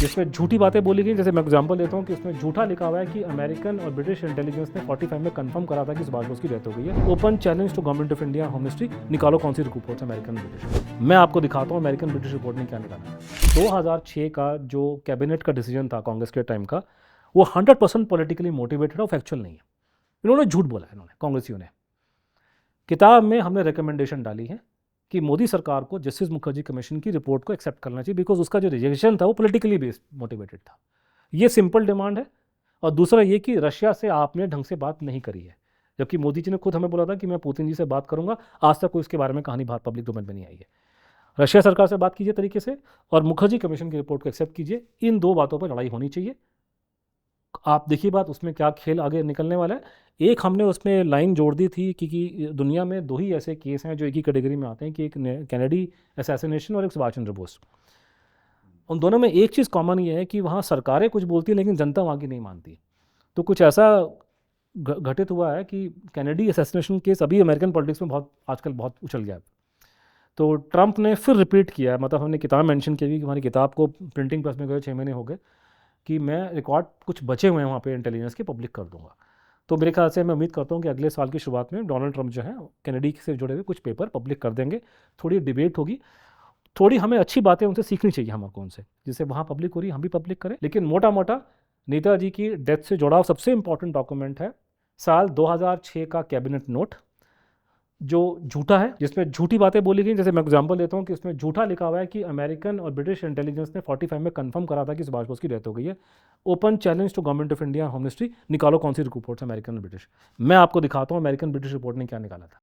जिसमें झूठी बातें बोली गई। जैसे मैं एग्जांपल देता हूँ कि उसमें झूठा लिखा हुआ है कि अमेरिकन और ब्रिटिश इंटेलिजेंस ने 45 में कंफर्म करा था कि सुभाष बोस की डेथ हो गई है। Open challenge to government of India home ministry, निकालो कौन सी रिपोर्ट्स अमेरिकन ब्रिटिश। मैं आपको दिखाता हूँ अमेरिकन ब्रिटिश रिपोर्ट ने क्या निकाला। 2006 का जो कैबिनेट का डिसीजन था कांग्रेस के टाइम का, वो 100% पॉलिटिकली मोटिवेटेड और फैक्चुअल नहीं है। इन्होंने झूठ बोला है, इन्होंने कांग्रेसियों ने। किताब में हमने रिकमेंडेशन डाली है कि मोदी सरकार को जस्टिस मुखर्जी कमीशन की रिपोर्ट को एक्सेप्ट करना चाहिए, बिकॉज उसका जो रिजेक्शन था वो पॉलिटिकली बेस्ड मोटिवेटेड था। ये सिंपल डिमांड है। और दूसरा ये कि रशिया से आपने ढंग से बात नहीं करी है, जबकि मोदी जी ने खुद हमें बोला था कि मैं पुतिन जी से बात करूंगा। आज तक कोई इसके बारे में कहानी बात पब्लिक डोमेन में नहीं आई है। रशिया सरकार से बात कीजिए तरीके से, और मुखर्जी कमीशन की रिपोर्ट को एक्सेप्ट कीजिए। इन दो बातों पर लड़ाई होनी चाहिए। आप देखिए बात उसमें क्या खेल आगे निकलने वाला है। एक हमने उसमें लाइन जोड़ दी थी कि दुनिया में दो ही ऐसे केस हैं जो एक ही कैटेगरी में आते हैं, कि एक कैनेडी असैसिनेशन और एक सुभाष चंद्र बोस। उन दोनों में एक चीज़ कॉमन ये है कि वहाँ सरकारें कुछ बोलती हैं लेकिन जनता वहाँ की नहीं मानती। तो कुछ ऐसा घटित हुआ है कि कैनेडी असैसिनेशन केस अभी अमेरिकन पॉलिटिक्स में बहुत आजकल बहुत उछल गया है। तो ट्रंप ने फिर रिपीट किया है, मतलब हमने किताब मेंशन की कि हमारी किताब को प्रिंटिंग प्रेस में गए 6 महीने हो गए, कि मैं रिकॉर्ड कुछ बचे हुए हैं वहाँ पे इंटेलिजेंस के पब्लिक कर दूंगा। तो मेरे ख्याल से मैं उम्मीद करता हूँ कि अगले साल की शुरुआत में डोनाल्ड ट्रंप जो है कैनेडी से जुड़े हुए कुछ पेपर पब्लिक कर देंगे। थोड़ी डिबेट होगी, थोड़ी हमें अच्छी बातें उनसे सीखनी चाहिए हमको उनसे, जिससे वहाँ पब्लिक हो रही हम भी पब्लिक करें। लेकिन मोटा मोटा नेताजी की डेथ से जुड़ा सबसे इंपॉर्टेंट डॉक्यूमेंट है साल 2006 का कैबिनेट नोट, जो झूठा है, जिसमें झूठी बातें बोली गई। जैसे मैं एग्जांपल देता हूँ कि उसमें झूठा लिखा हुआ है कि अमेरिकन और ब्रिटिश इंटेलिजेंस ने 45 में कंफर्म करा था कि सुभाष बोस की डेथ हो गई है। Open challenge to government of India home ministry, निकालो कौन सी रिपोर्ट्स अमेरिकन और ब्रिटिश। मैं आपको दिखाता हूँ अमेरिकन ब्रिटिश रिपोर्ट ने क्या निकाला था।